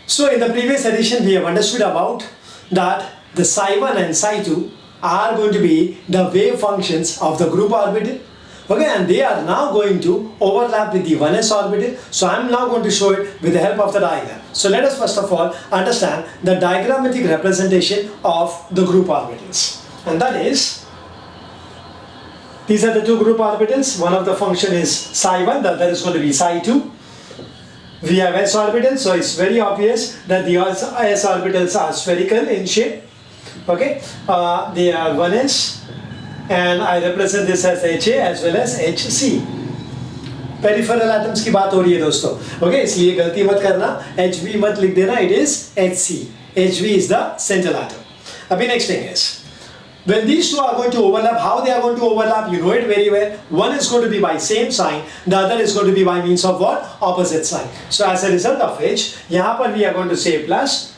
So in the previous edition we have understood about that the psi1 and psi2 are going to be the wave functions of the group orbital. Okay, and they are now going to overlap with the 1s orbital. So I am now going to show it with the help of the diagram. So let us first of all understand the diagrammatic representation of the group orbitals. And that is, these are the two group orbitals. One of the function is psi1, the other is going to be psi2. We have s orbitals, so it's very obvious that the s orbitals are spherical in shape. Okay, they are 1s, and I represent this as HA as well as HC. Peripheral atoms की बात हो रही है दोस्तों. Okay, इसलिए गलती मत करना, HV मत लिख देना, it is HC. HV is the central atom. अभी next thing is, when these two are going to overlap, how they are going to overlap, you know it very well. One is going to be by same sign, the other is going to be by means of what? Opposite sign. So as a result of which, यहाँ पर we are going to say plus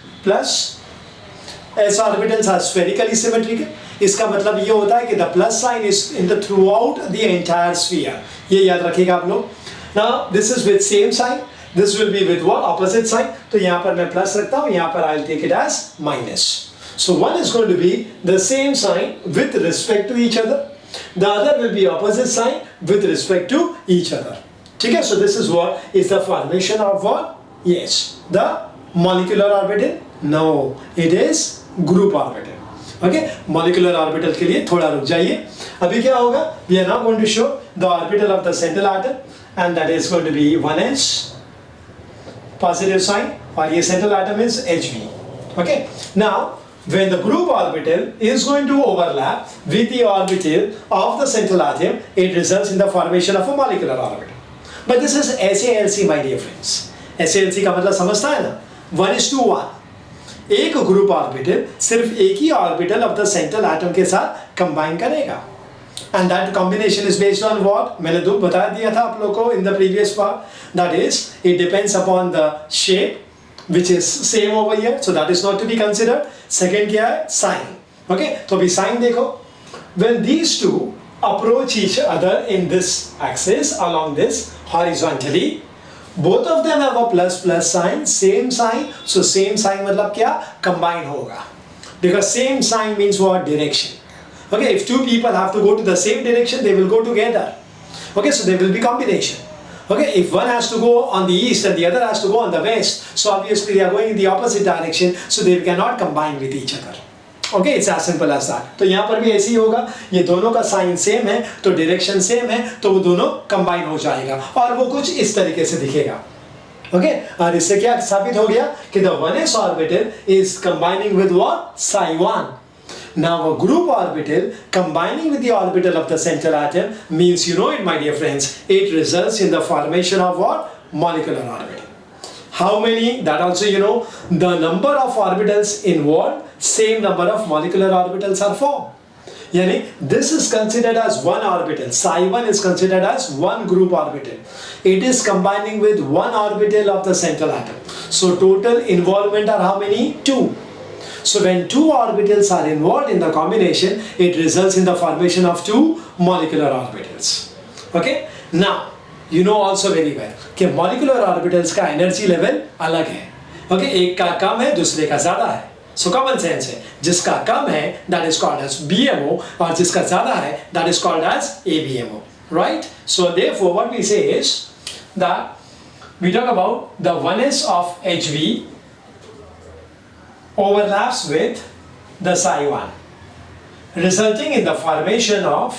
s orbitals are spherically symmetrical. इसका मतलब ये होता है कि the plus sign is in the throughout the entire sphere. ये याद रखिएगा आप लोग. Now this is with same sign. This will be with what? Opposite sign. तो यहाँ पर मैं plus रखता हूँ, यहाँ पर I'll take it as minus. So one is going to be the same sign with respect to each other. The other will be opposite sign with respect to each other. ठीक है? So this is what is the formation of what? Yes, the molecular orbital. No, it is group orbital. Okay, molecular orbital के लिए थोड़ा रुक जाइए. अभी क्या होगा? We are now going to show the orbital of the central atom, and that is going to be 1s, positive sign, और ये central atom is Hv. Okay, now when the group orbital is going to overlap with the orbital of the central atom, it results in the formation of a molecular orbital. But this is SALC, my dear friends. SALC का मतलब समझता है ना? 1:1. एक group orbital सिर्फ एक ही orbital of the central atom के साथ कंबाइन करेगा. And that combination is based on what? मैंने दो बता दिया था आप लोगों को in the previous part. That is it depends upon the shape which is same over here, so that is not to be considered. Second क्या है? Sign. Okay, तो अभी sign देखो. When these two approach each other in this axis along this horizontally, both of them have a plus sign, same sign. So same sign मतलब क्या? Combine होगा. Because same sign means what? Direction. Okay, if two people have to go to the same direction, they will go together. Okay, so there will be combination. Okay, if one has to go on the east and the other has to go on the west, so obviously they are going in the opposite direction, so they cannot combine with each other. Okay, it's as simple as that. तो यहाँ पर भी ऐसे ही होगा, ये दोनों का sign same है, तो डायरेक्शन सेम है, तो वो दोनों कंबाइन हो जाएगा और वो कुछ इस तरीके से दिखेगा. Okay, और इससे क्या साबित हो गया कि the 1s orbital is combining with what? Psi1. Now a group orbital combining with the orbital of the central atom means, you know it my dear friends, it results in the formation of what? Molecular orbital. How many? That also you know. The number of orbitals involved, same number of molecular orbitals are formed. Yani, this is considered as one orbital. Psi1 is considered as one group orbital. It is combining with one orbital of the central atom. So total involvement are how many? 2. So when two orbitals are involved in the combination, it results in the formation of two molecular orbitals. Okay? Now, you know also very well कि molecular orbitals का energy level अलग है. Okay? एक का कम है, दूसरे का ज़्यादा है. So common sense है. जिसका कम है, that is called as BMO, और जिसका ज़्यादा है, that is called as ABMO. Right? So therefore, what we say is that we talk about the 1s of HV overlaps with the psi1, resulting in the formation of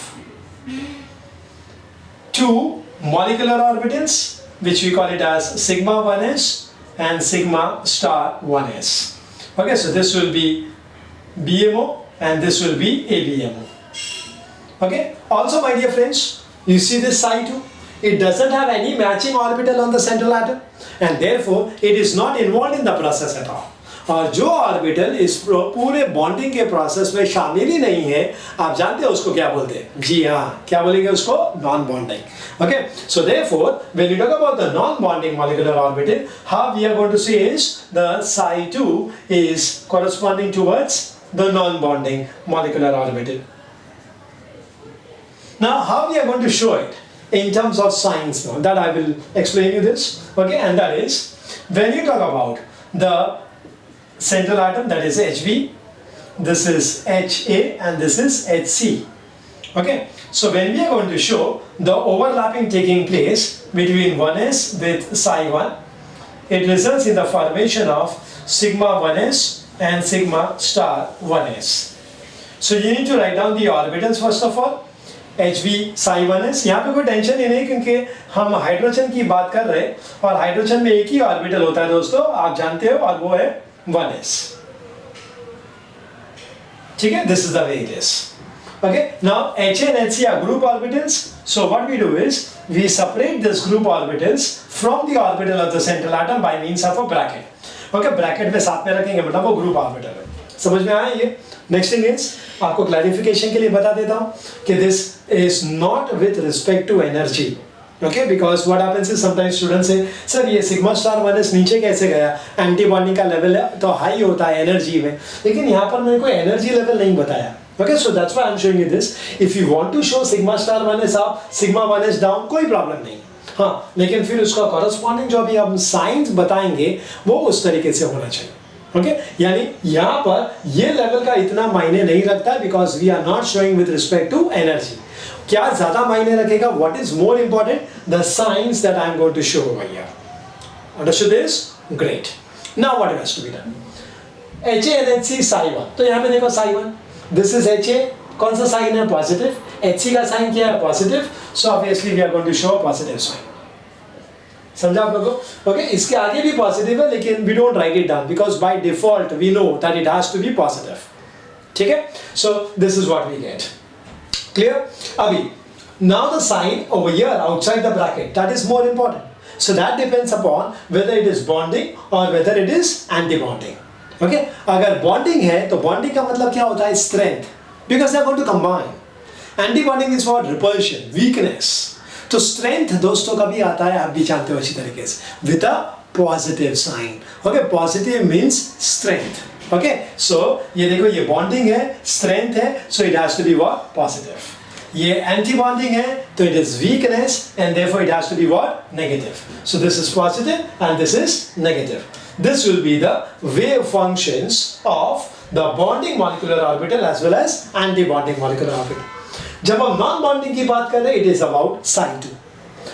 two molecular orbitals, which we call it as sigma 1s and sigma star 1s. Okay, so this will be BMO and this will be ABMO. Okay, also my dear friends, you see this psi2, it doesn't have any matching orbital on the central atom, and therefore it is not involved in the process at all. और जो orbital इस पूरे bonding के process में शामिल ही नहीं है, आप जानते हैं उसको क्या बोलते हैं? जी हाँ, क्या बोलेंगे उसको? Non bonding. Okay, so therefore when you talk about the non bonding molecular orbital, how we are going to say is the psi2 is corresponding towards the non bonding molecular orbital. Now how we are going to show it in terms of signs now, that I will explain you this. Okay, and that is when you talk about the central atom, that is Hb, this is Ha, and this is Hc. Okay, so when we are going to show the overlapping taking place between 1s with psi 1, it results in the formation of sigma 1s and sigma star 1s. So you need to write down the orbitals first of all. Hb psi 1s, यहाँ पे कोई tension ही नहीं क्योंकि हम hydrogen की बात कर रहे हैं और हाइड्रोजन में एक ही ऑर्बिटल होता है दोस्तों, आप जानते हो, और वो है 1s. ठीक है, this is the way it is. Okay, now Ha and Hc are group orbitals. So what we do is we separate this group orbitals from the orbital of the central atom by means of a bracket. Okay, bracket में साथ में रखेंगे मतलब वो group orbital है. समझ में आया ये? Next thing is आपको clarification के लिए बता देता हूँ कि this is not with respect to energy. Okay, because what happens is sometimes students say, sir ये sigma star 1s नीचे कैसे गया? एंटी बॉन्डिंग का लेवल तो हाई होता है एनर्जी में, लेकिन यहाँ पर मैंने कोई एनर्जी लेवल नहीं बताया. Okay, so that's why I'm showing you this. If you want to show sigma star 1s up, sigma 1s down, कोई प्रॉब्लम नहीं. हाँ, लेकिन फिर उसका corresponding जो अभी हम साइंस बताएंगे वो उस तरीके से होना चाहिए. Okay, यानी यहाँ पर ये लेवल का इतना मायने नहीं रखता है because we are not showing with respect to energy. क्या ज़्यादा मायने रखेगा? What is more important? The signs that I'm going to show over here. Understood this? Great. Now what has to be done? Ha and Hc psi 1. तो यहाँ पे देखो psi 1. This is Ha. कौन सा साइन है? Positive. Hc का sign क्या है? Positive. So obviously we are going to show a positive sign. समझा आप लोगों को? Okay, इसके आगे भी पॉजिटिव है लेकिन we don't write it down because by default we know that it has to be positive. ठीक है? So this is what we get. Clear? Abhi, now the sign over here outside the bracket, that is more important. So that depends upon whether it is bonding or whether it is anti-bonding. Okay? अगर bonding है तो bonding का मतलब क्या होता है? Strength. Because they are going to combine. Anti-bonding is for repulsion, weakness. तो strength दोस्तों का भी आता है, आप भी जानते हो अच्छी तरीके से, with a positive sign. Okay? Positive means strength. Okay? So ये देखो ये bonding है, strength है, so it has to be what? Positive. ये anti-bonding है, तो it is weakness and therefore it has to be what? Negative. So this is positive and this is negative. This will be the wave functions of the bonding molecular orbital as well as anti-bonding molecular orbital. जब हम non-bonding की बात कर रहे हैं, it is about psi 2.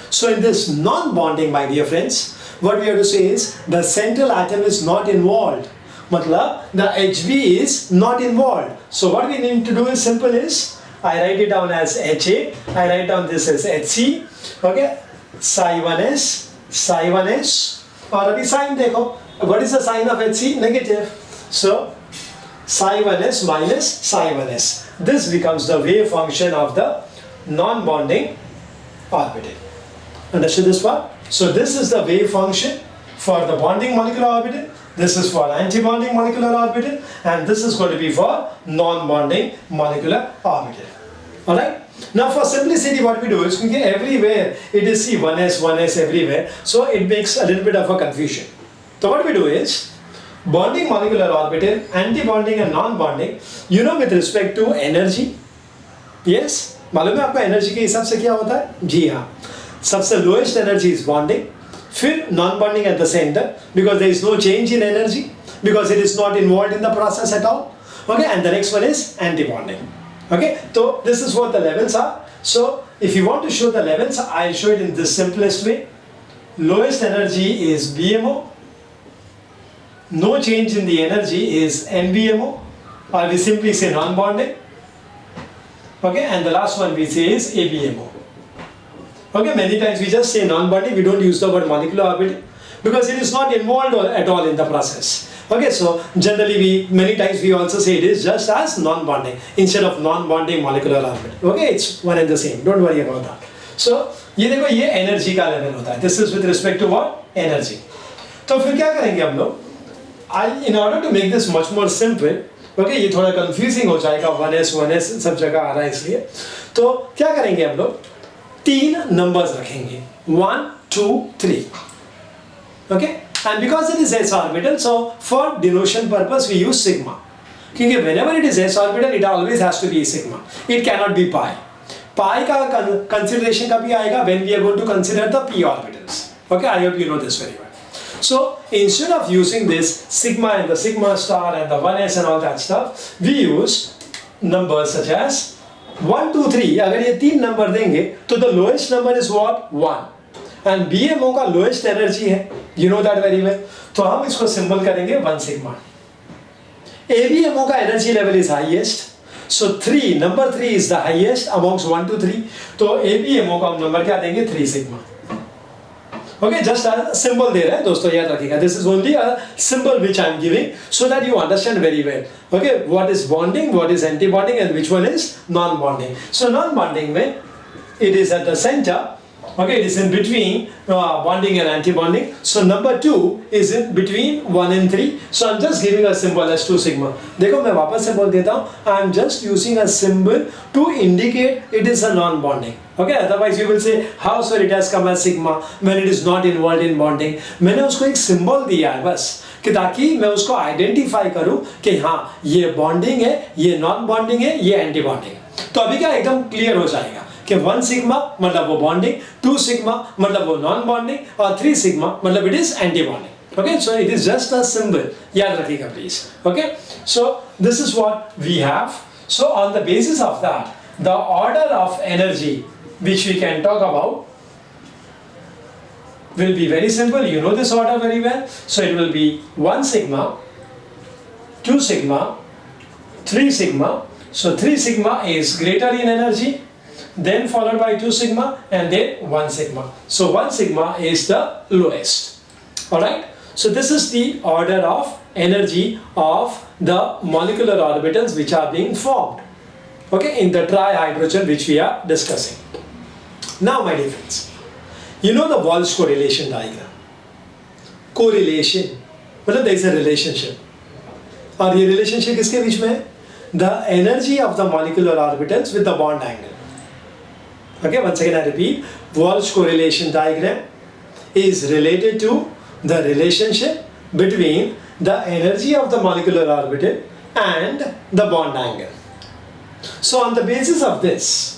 So in this non-bonding, my dear friends, what we have to say is the central atom is not involved. मतलब the Hb is not involved. So what we need to do is simple is I write it down as Ha. I write down this as Hc. Okay, psi 1s. और अभी sign देखो. What is the sign of Hc? Negative. So psi 1s minus psi 1s. This becomes the wave function of the non-bonding orbital. Understood this part? So this is the wave function for the bonding molecular orbital. This is for anti-bonding molecular orbital, and this is going to be for non-bonding molecular orbital. Alright? Now for simplicity what we do is, because everywhere it is 1s everywhere, so it makes a little bit of a confusion. So what we do is, bonding molecular orbital, anti-bonding and non-bonding, you know with respect to energy. Yes? मालूम है आपको energy के हिसाब से क्या होता है? जी हाँ. सबसे lowest energy is bonding. फिर non-bonding at the center because there is no change in energy because it is not involved in the process at all. Okay, and the next one is anti-bonding. Okay, so this is what the levels are. So if you want to show the levels, I'll show it in the simplest way. Lowest energy is BMO. No change in the energy is NBMO, or we simply say non-bonding. Okay, and the last one we say is ABMO. Okay, many times we just say non-bonding, we don't use the word molecular orbital because it is not involved at all in the process. Okay, so generally many times we also say it is just as non-bonding instead of non-bonding molecular orbital. Okay, it's one and the same, don't worry about that. So ये देखो ये energy का level होता है. This is with respect to what? Energy. तो फिर क्या करेंगे हम लोग? In order to make this much more simple, okay, ये थोड़ा confusing हो जाएगा, 1s सब जगह आ रहा है इसलिए. तो क्या करेंगे हम लोग? 3 numbers रखेंगे, 1, 2, 3. Okay, and because it is s orbital, so for denotation purpose we use sigma. क्योंकि whenever it is s orbital, it always has to be sigma. It cannot be pi. Pi का consideration कभी आएगा when we are going to consider the p orbitals. Okay, I hope you know this very well. So instead of using this sigma and the sigma star and the 1s and all that stuff, we use numbers such as 1, 2, 3. अगर ये 3 number देंगे तो the lowest number is what? 1. And BMO का lowest energy है. You know that very well. तो हम इसको symbol करेंगे 1 sigma. ABMO का energy level is highest. So 3, number 3 is the highest amongst 1 to 3. तो ABMO का हम नंबर क्या देंगे? 3 sigma. Okay, just a symbol दे रहे हैं दोस्तों, याद रखिएगा. This is only a symbol which I am giving so that you understand very well. Okay, what is bonding, what is anti-bonding, and which one is non-bonding. So non-bonding में it is at the center. Okay, it is in between bonding and anti-bonding. So number 2 is in between 1 and 3. So I'm just giving a symbol as 2 sigma. देखो मैं वापस से बोल देता हूँ. I'm just using a symbol to indicate it is a non-bonding. Okay, otherwise you will say how sir it has come as sigma when it is not involved in bonding. मैंने उसको एक symbol दिया है बस कि ताकि मैं उसको आइडेंटिफाई करूँ कि हाँ ये बॉन्डिंग है, ये नॉन बॉन्डिंग है, ये एंटी बॉन्डिंग है. तो अभी क्या एकदम क्लियर हो जाएगा कि 1 सिग्मा मतलब वो बॉन्डिंग, 2 सिग्मा मतलब वो नॉन बॉन्डिंग और 3 सिग्मा मतलब it is anti bonding. Okay, so it is just a symbol, याद रखिएगा please. Okay, so this is what we have. So on the basis of that the order of energy which we can talk about will be very simple. You know this order very well. So it will be 1 sigma, 2 sigma, 3 sigma. So 3 sigma is greater in energy, then followed by 2 sigma and then 1 sigma. So 1 sigma is the lowest. Alright. So this is the order of energy of the molecular orbitals which are being formed. Okay, in the trihydrogen which we are discussing. Now my dear friends, you know the Walsh correlation diagram. Correlation मतलब there is a relationship. और ये relationship किसके बीच में है? The energy of the molecular orbitals with the bond angle. Okay, once again I repeat, Walsh correlation diagram is related to the relationship between the energy of the molecular orbital and the bond angle. So on the basis of this,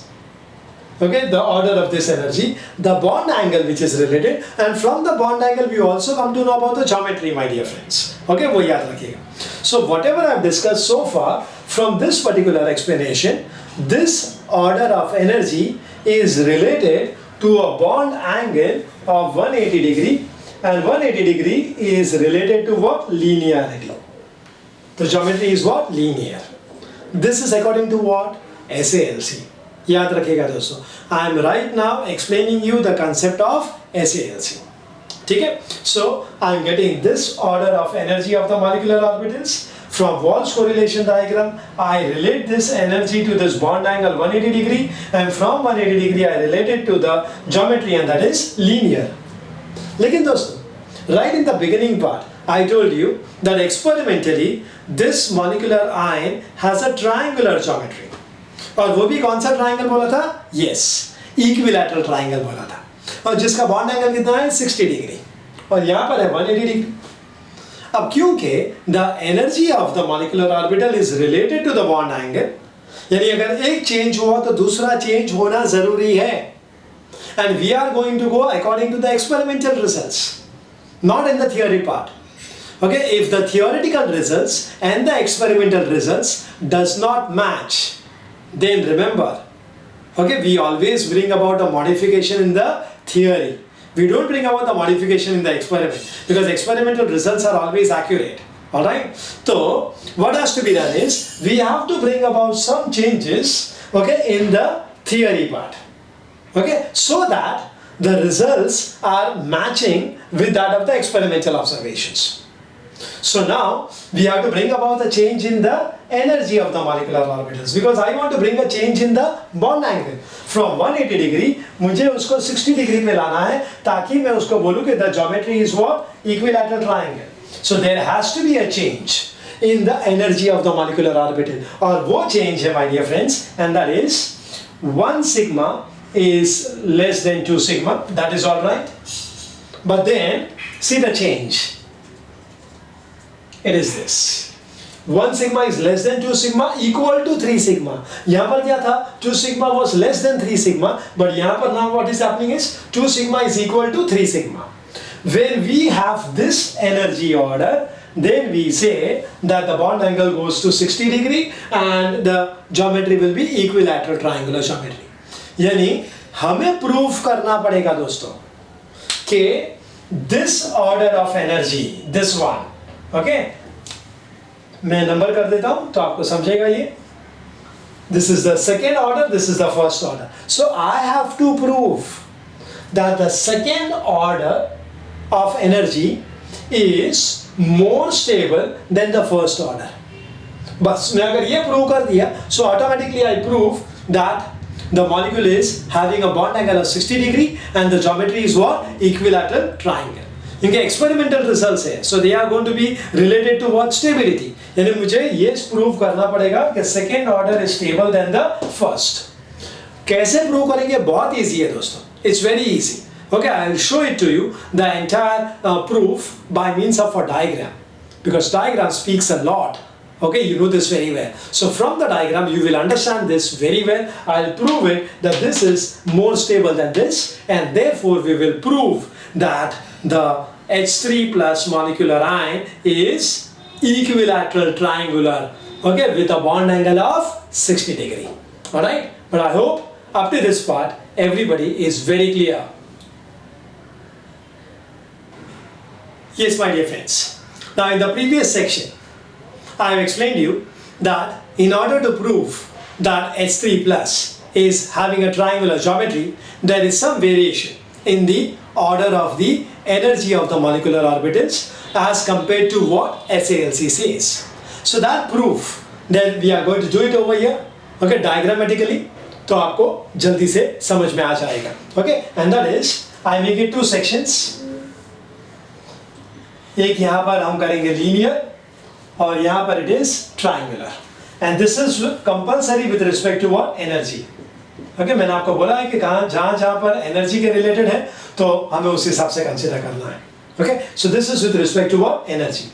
okay, the order of this energy, the bond angle which is related, and from the bond angle we also come to know about the geometry, my dear friends. Okay, वो याद रखिएगा. So whatever I have discussed so far from this particular explanation, this order of energy is related to a bond angle of 180 degree, and 180 degree is related to what? Linearity. The geometry is what? Linear. This is according to what? SALC. याद रखिएगा दोस्तों. I am right now explaining you the concept of SALC. ठीक है? So I am getting this order of energy of the molecular orbitals from Walsh correlation diagram. I relate this energy to this bond angle 180 degree, and from 180 degree I relate it to the geometry, and that is linear. लेकिन दोस्तों, right in the beginning part, I told you that experimentally this molecular ion has a triangular geometry. और वो भी कौन सा triangle बोला था? Yes, equilateral triangle बोला था, और जिसका बॉन्ड एंगल कितना है? 60 डिग्री, और यहाँ पर है 180 डिग्री. अब क्योंकि the energy of the molecular orbital is related to the bond angle, यानी अगर एक चेंज हुआ तो दूसरा चेंज होना जरूरी है. And we are going to go according to the experimental results, not in the theory part. Okay, if the theoretical results and the experimental results does not match, then remember, okay, we always bring about a modification in the theory. We don't bring about the modification in the experiment because experimental results are always accurate. Alright? So, what has to be done is we have to bring about some changes, okay, in the theory part. Okay, so that the results are matching with that of the experimental observations. So now we have to bring about the change in the energy of the molecular orbitals because I want to bring a change in the bond angle from 180 degree. मुझे उसको 60 degree पे लाना है ताकि मैं उसको बोलूँ कि the geometry is what? Equilateral triangle. So there has to be a change in the energy of the molecular orbital, और वो change है my dear friends, and that is 1 sigma is less than 2 sigma. That is all right. But then see the change. It is this. 1 sigma is less than 2 sigma equal to 3 sigma. यहाँ पर क्या था? 2 sigma was less than 3 sigma, but यहाँ पर now what is happening is 2 sigma is equal to 3 sigma. when we have this energy order, then we say that the bond angle goes to 60 degree and the geometry will be equilateral triangular geometry. यानी हमें proof करना पड़ेगा दोस्तों कि this order of energy, this one, okay, मैं number कर देता हूं तो आपको समझेगा ये. This is the second order, this is the first order. So I have to prove that the second order of energy is more stable than the first order. बस मैं अगर ये प्रूव कर दिया, so automatically I prove that the molecule is having a bond angle of 60 degree and the geometry is what? Equilateral triangle. इनके experimental results है, so they are going to be related to what? Stability. यानी मुझे ये prove करना पड़ेगा कि second order is stable than the first. कैसे prove करेंगे? बहुत easy है दोस्तों. It's very easy. Okay, I'll show it to you the entire proof by means of a diagram, because diagram speaks a lot. Okay, you know this very well. So from the diagram you will understand this very well. I'll prove it that this is more stable than this, and therefore we will prove that the H3 plus molecular ion is equilateral triangular, okay, with a bond angle of 60 degree. Alright, but I hope up to this part everybody is very clear. Yes, my dear friends. Now in the previous section I have explained you that in order to prove that H3 plus is having a triangular geometry, there is some variation in the order of the energy of the molecular orbitals as compared to what SALC says. So that proof, that we are going to do it over here, okay, diagrammatically, तो आपको जल्दी से समझ में आ जाएगा. Okay, and that is I make it two sections. एक यहाँ पर हम करेंगे लीनियर और यहाँ पर it is triangular, and this is compulsory with respect to what? Energy. Okay, मैंने आपको बोला है कि कहाँ जहाँ पर एनर्जी के रिलेटेड है तो हमें उस हिसाब से कंसिडर करना है. Okay, so this is with respect to what? Energy.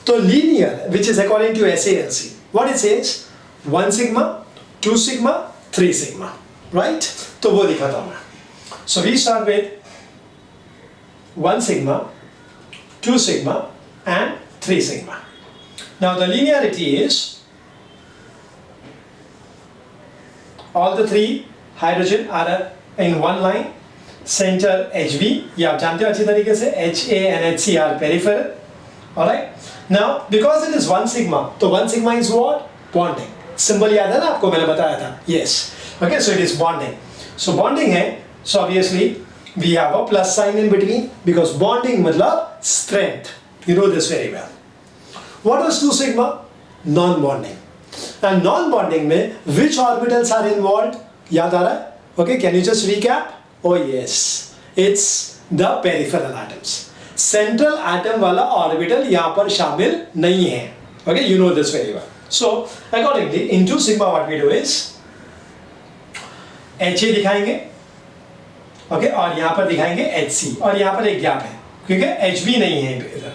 तो linear which is according to SALC, what it says? 1 sigma, 2 sigma, 3 sigma, right? तो वो दिखाता हूँ मैं. So we start with 1 sigma, 2 sigma and 3 sigma. Now the linearity is all the three hydrogen are in one line, center HB, ये आप जानते हो अच्छी तरीके से, HA and HC are peripheral. Alright? Now because it is 1 sigma, तो 1 sigma is what? Bonding. Symbol याद है ना आपको, मैंने बताया था. Yes. Okay, so it is bonding. So bonding है, so obviously we have a plus sign in between because bonding मतलब strength. You know this very well. What was 2 sigma? Non-bonding. And non-bonding में which orbitals are involved? याद आ रहा है? Okay, can you just recap? Oh yes, it's the peripheral atoms. Central atom वाला orbital यहाँ पर शामिल नहीं है. Okay, you know this very well. So accordingly, in 2 sigma what we do is HA दिखाएंगे, okay, और यहाँ पर दिखाएंगे HC, और यहाँ पर एक गैप है क्योंकि HB नहीं है इधर.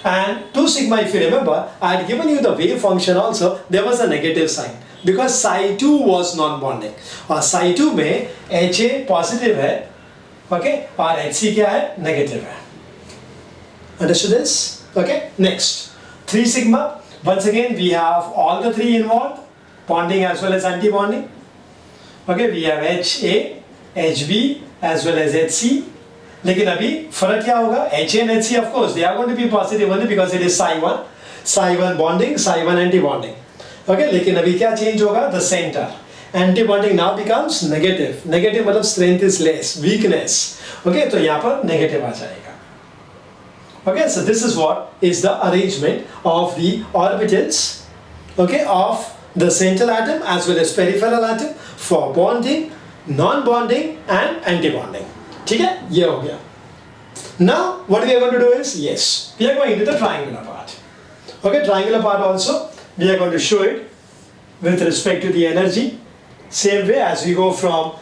And 2 sigma, if you remember, I had given you the wave function also. There was a negative sign because psi 2 was non-bonding. और psi 2 में HA positive है, okay, और HC क्या है? Negative है. Understood this? Okay. Next, 3 sigma. Once again, we have all the three involved, bonding as well as anti-bonding. Okay, we have HA, HB as well as HC. लेकिन अभी फर्क क्या होगा? HA and HC of course they are going to be positive only because it is psi 1 bonding, psi 1 anti-bonding. Okay, लेकिन अभी क्या change होगा? The center. Anti-bonding now becomes negative. Negative मतलब strength is less, weakness. Okay, तो यहाँ पर negative आ जाएगा. Okay, so this is what is the arrangement of the orbitals, okay, of the central atom as well as peripheral atom for bonding, non-bonding and anti-bonding. ठीक है, ये हो गया. Now what we are going to do is, yes, we are going into the triangular part. Okay, triangular part also we are going to show it with respect to the energy. Same way as we go from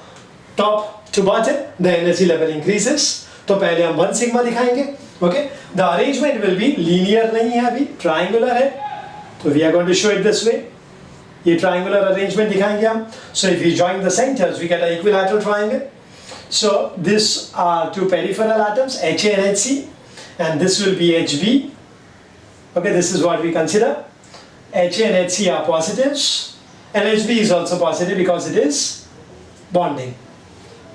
top to bottom, the energy level increases. तो पहले हम 1 sigma दिखाएंगे. Okay, the arrangement will be linear नहीं है अभी, triangular है. तो we are going to show it this way. ये triangular arrangement दिखाएंगे हम. So if we join the centers, we get an equilateral triangle. So this are two peripheral atoms, HA and HC, and this will be HB. Okay, this is what we consider. HA and HC are positives, and HB is also positive because it is bonding.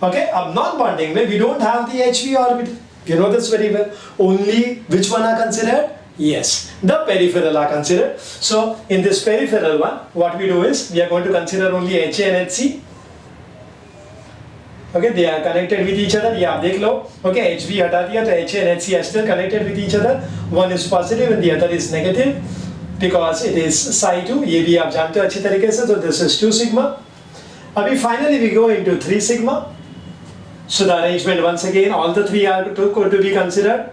Okay, अब non-bonding में we don't have the HB orbital. You know this very well. Only which one are considered? Yes, the peripheral are considered. So in this peripheral one, what we do is we are going to consider only HA and HC. Okay, they are connected with each other. ये आप देख लो. Okay, HB हटा दिया तो HA and HC are still connected with each other. One is positive and the other is negative because it is psi 2. ये भी आप जानते हो अच्छी तरीके से. So this is 2 sigma. अभी finally we go into 3 sigma. So the arrangement once again, all the three are to be considered.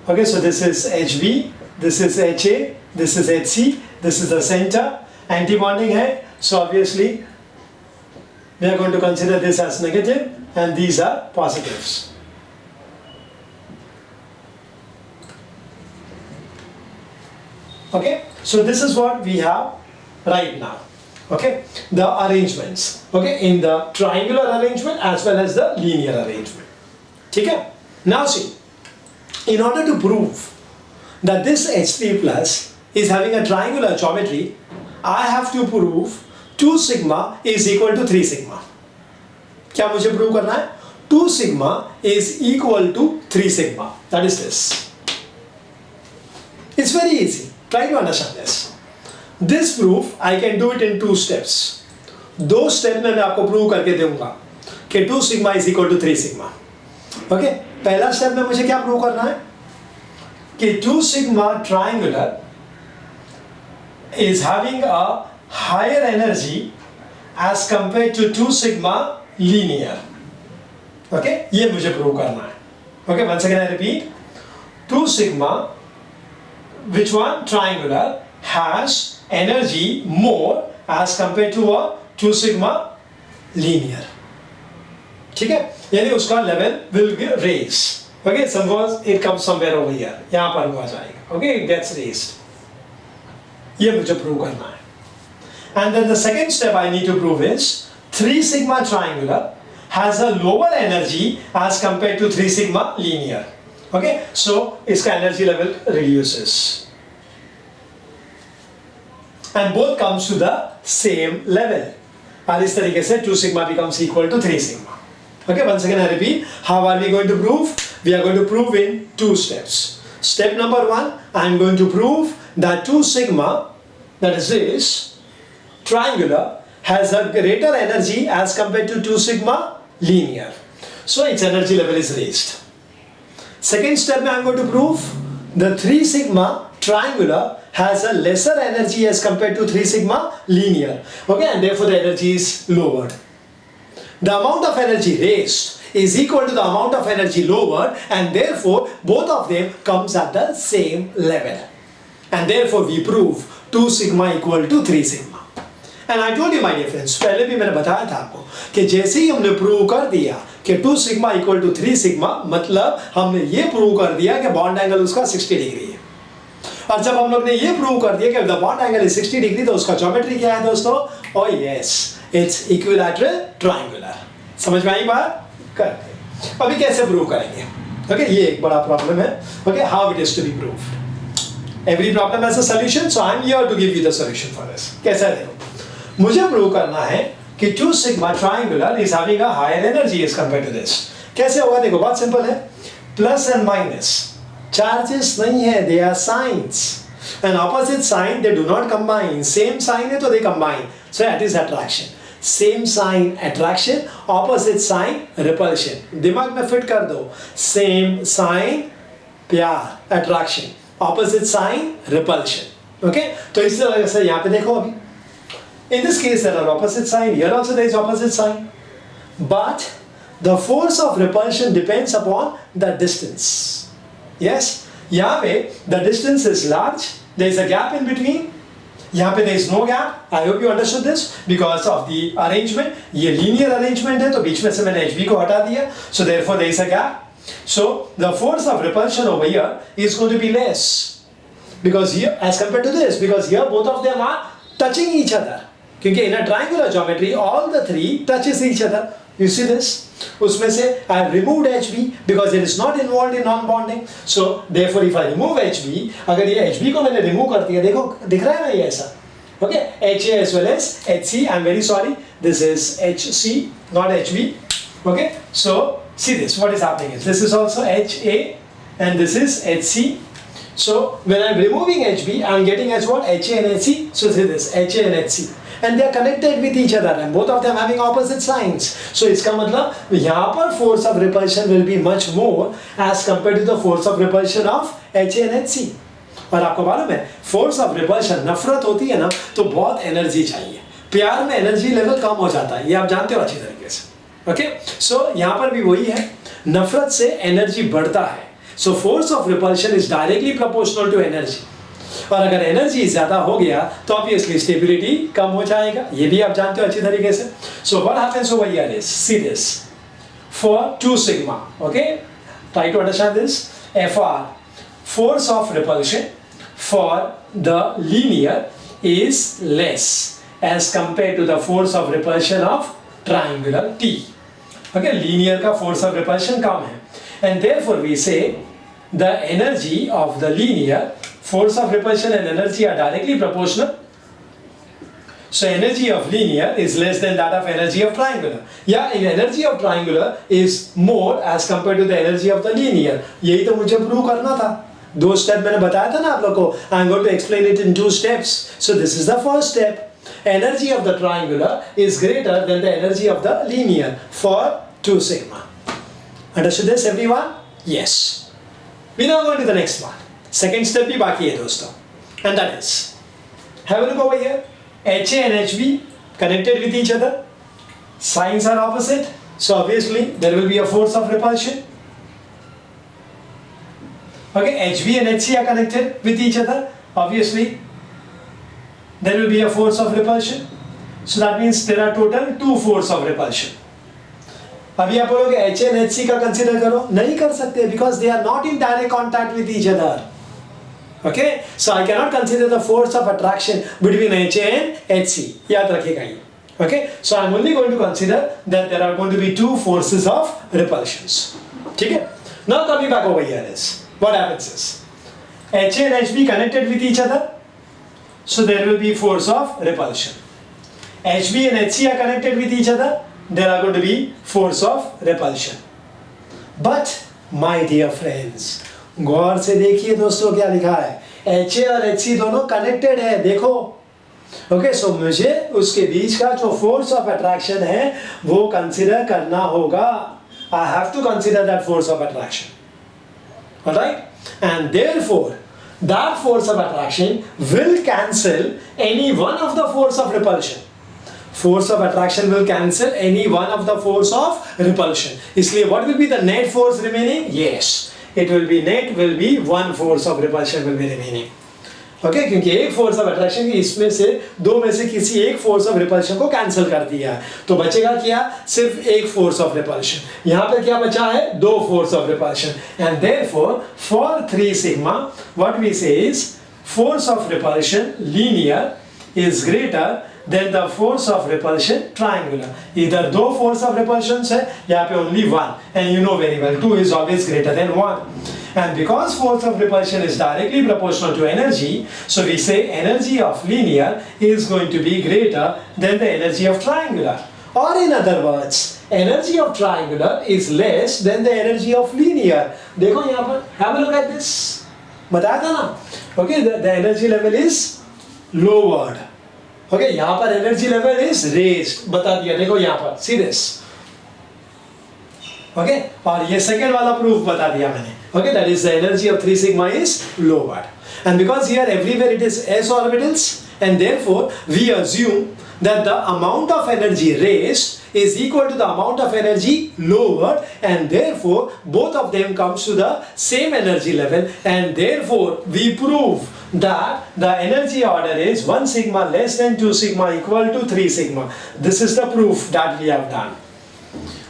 Okay, so this is HB, this is HA, this is HC, this is the center. Anti-bonding hai, so obviously we are going to consider this as negative and these are positives. Okay, so this is what we have right now. Okay, the arrangements, okay, in the triangular arrangement as well as the linear arrangement. Okay, now see, in order to prove that this H3 plus is having a triangular geometry, I have to prove 2 sigma is equal to 3 sigma. क्या मुझे prove करना है? 2 sigma is equal to 3 sigma. That is this. It's very easy. Try to understand this. This proof I can do it in 2 steps. 2 steps में मैं आपको prove करके दूंगा कि 2 sigma is equal to 3 sigma. Okay? पहला step में मुझे क्या prove करना है? कि 2 sigma triangular is having a higher energy as compared to 2 sigma linear. Okay? ये मुझे prove करना है. Okay? Once again I repeat. 2 sigma, which one? Triangular has energy more as compared to what? 2 sigma linear. ठीक है? यानी उसका level will be raised. Okay? Suppose it comes somewhere over here. यहाँ पर वो आ जाएगा. Okay? It gets raised. ये मुझे prove करना है. And then the second step I need to prove is 3 sigma triangular has a lower energy as compared to 3 sigma linear. Okay? So इसका energy level reduces. And both comes to the same level. और इस तरीके से 2 sigma becomes equal to 3 sigma. Okay, once again I repeat, how are we going to prove? We are going to prove in 2 steps. Step number 1, I am going to prove that 2 sigma, that is this, triangular, has a greater energy as compared to 2 sigma linear. So its energy level is raised. Second step I am going to prove the 3 sigma triangular has a lesser energy as compared to 3 sigma linear. Okay, and therefore the energy is lowered. The amount of energy raised is equal to the amount of energy lowered, and therefore both of them comes at the same level. And therefore we prove 2 sigma equal to 3 sigma. And I told you my dear friends, पहले भी मैंने बताया था आपको कि जैसे ही हमने prove कर दिया कि 2 sigma equal to 3 sigma, मतलब हमने ये प्रूव कर दिया कि बॉन्ड एंगल उसका 60 डिग्री है. और जब हम लोग ने ये प्रूव कर दिया कि the bond angle is 60 degree, तो उसका ज्योमेट्री क्या है दोस्तों? Oh yes, it's equilateral triangular. समझ में आई बात? करते हैं. अभी कैसे प्रूव करेंगे? ओके, ये एक बड़ा प्रॉब्लम है. Okay, how it is to be proved. Every problem has a solution, so I am here to give you the solution for this. कैसा देखो, मुझे प्रूव करना है कि 2 sigma triangular is having a higher energy as compared to this. कैसे होगा? देखो, बहुत सिंपल है. प्लस एंड माइनस चार्जेस नहीं है, they are signs. An opposite sign they do not combine. Same sign है तो they combine. So that is attraction. Same sign attraction, opposite sign repulsion. दिमाग में फिट कर दो. Same sign प्यार, attraction. Opposite sign repulsion. Okay? तो इस तरह से यहाँ पे देखो अभी. In this case there are opposite sign. Here also there is opposite sign. But the force of repulsion depends upon the distance. Yes, यहाँ पे the distance is large. There is a gap in between. यहाँ पे there is no gap. I hope you understood this because of the arrangement. ये linear arrangement है तो बीच में से मैंने HB को हटा दिया. So therefore there is a gap. So the force of repulsion over here is going to be less because here as compared to this, because here both of them are touching each other. क्योंकि in a triangular geometry all the 3 touches each other. You see this? उसमें से I have removed HB because it is not involved in non-bonding. So therefore if I remove HB, अगर ये HB को मैंने remove कर दिया, देखो दिख रहा है ना ये ऐसा, okay? HA as well as HC. I'm very sorry. This is HC, not HB. Okay? So see this. What is happening is this is also HA and this is HC. So when I'm removing HB, I'm getting as what? HA and HC. So see this HA and HC. And they are connected with each other and both of them having opposite signs. So इसका मतलब यहाँ पर force of repulsion will be much more as compared to the force of repulsion of HA and HC. और आपको मालूम है force of repulsion, नफरत होती है ना तो बहुत एनर्जी चाहिए. प्यार में एनर्जी लेवल कम हो जाता है, ये आप जानते हो अच्छी तरीके से. ओके, सो यहाँ पर भी वही है, नफरत से एनर्जी बढ़ता है. So force of repulsion is directly proportional to energy. और अगर एनर्जी ज्यादा हो गया तो ऑब्वियसली स्टेबिलिटी कम हो जाएगा, ये भी आप जानते हो अच्छी तरीके से. So what happens over here is, see this, for 2 sigma, okay, try to understand this. FR, force of repulsion for the linear is less as compared to the force of repulsion of triangular T. Okay, linear का force of repulsion कम है, and therefore we say the energy of the linear, force of repulsion and energy are directly proportional. So energy of linear is less than that of energy of triangular. Yeah, in energy of triangular is more as compared to the energy of the linear. यही तो मुझे prove करना था. 2 step मैंने बताया था ना आप लोगों को. I'm going to explain it in 2 steps. So this is the first step. Energy of the triangular is greater than the energy of the linear for 2 sigma. Understood this everyone? Yes. We now go to the next one. Second step भी बाकी है दोस्तों. And that is, have a look over here. HA and HB connected with each other. Signs are opposite. So obviously there will be a force of repulsion. Okay, HB and HC are connected with each other. Obviously there will be a force of repulsion. So that means there are total 2 force of repulsion. अभी आप बोलोगे HA and HC का consider करो, नहीं कर सकते because they are not in direct contact with each other. Okay, so I cannot consider the force of attraction between HA and HC. याद रखिएगा ये. Okay, so I'm only going to consider that there are going to be 2 forces of repulsions. ठीक है? Now coming back over here is, what happens is, HA and HB connected with each other, so there will be force of repulsion. HB and HC are connected with each other, there are going to be force of repulsion. But my dear friends, गौर से देखिए दोस्तों क्या लिखा है. HA और HC दोनों connected है, देखो. ओके, सो मुझे उसके बीच का जो फोर्स ऑफ अट्रैक्शन है वो कंसीडर करना होगा. I have to consider that force of attraction. Alright, and therefore that force of attraction will cancel any one of the force of repulsion. Force of attraction will cancel any one of the force of repulsion. इसलिए what will be the net force remaining? Yes, it will be net will be 1 force of repulsion will be remaining. Okay, क्योंकि एक force of attraction की इसमें से 2 में से किसी एक force of repulsion को cancel कर दिया, तो बचेगा क्या? सिर्फ एक force of repulsion. यहाँ पे क्या बचा है? 2 force of repulsion. And therefore for 3 sigma what we say is force of repulsion linear is greater then the force of repulsion triangular. Either 2 force of repulsion है, यहाँ पे only 1, and you know very well 2 is always greater than 1. And because force of repulsion is directly proportional to energy, so we say energy of linear is going to be greater than the energy of triangular. Or in other words, energy of triangular is less than the energy of linear. देखो यहाँ पर, have a look at this. बताया था ना? Okay, the energy level is lowered. Okay, यहाँ पर energy level is raised, बता दिया. देखो यहाँ पर, see this. Okay, और ये second वाला proof बता दिया मैंने. Okay, that is the energy of 3 sigma is lowered. And because here everywhere it is s orbitals, and therefore we assume that the amount of energy raised is equal to the amount of energy lowered, and therefore both of them comes to the same energy level, and therefore we prove that the energy order is 1 sigma less than 2 sigma equal to 3 sigma. This is the proof that we have done.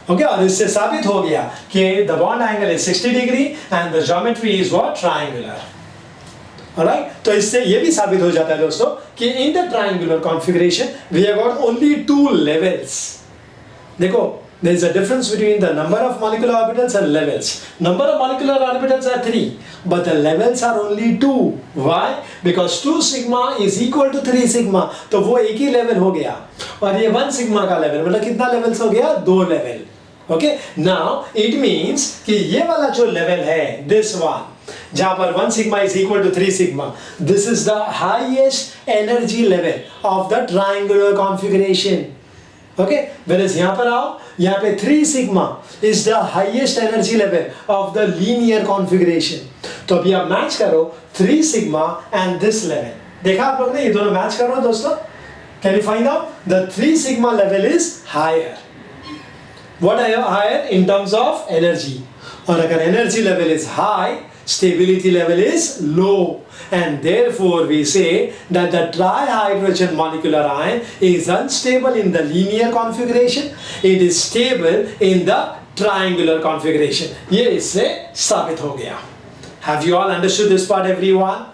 Okay, और इससे साबित हो गया कि the bond angle is 60 degree and the geometry is what? Triangular. Alright, तो इससे ये भी साबित हो जाता है दोस्तों कि in the triangular configuration we have got only 2 levels. देखो there is a difference between the number of molecular orbitals and levels. Number of molecular orbitals are 3, but the levels are only 2. Why? Because 2 sigma is equal to 3 sigma. तो वो एक ही level हो गया, और ये 1 sigma का level, मतलब कितना लेवल्स हो गया? 2 level. Okay, now it means कि ये वाला जो लेवल है, this one, जहाँ पर 1 sigma is equal to 3 sigma, this is the highest energy level of the triangular configuration. Okay, whereas यहाँ पर आओ, यहाँ पे 3 sigma is the highest energy level of the linear configuration. तो अभी आप मैच करो 3 sigma and this level. देखा आप लोग ने, ये दोनों मैच करो दोस्तों. Can you find out? The 3 sigma level is higher. What are higher in terms of energy? और अगर energy level is high, stability level is low, and therefore we say that the trihydrogen molecular ion is unstable in the linear configuration. It is stable in the triangular configuration. ये इससे साबित हो गया. Have you all understood this part, everyone?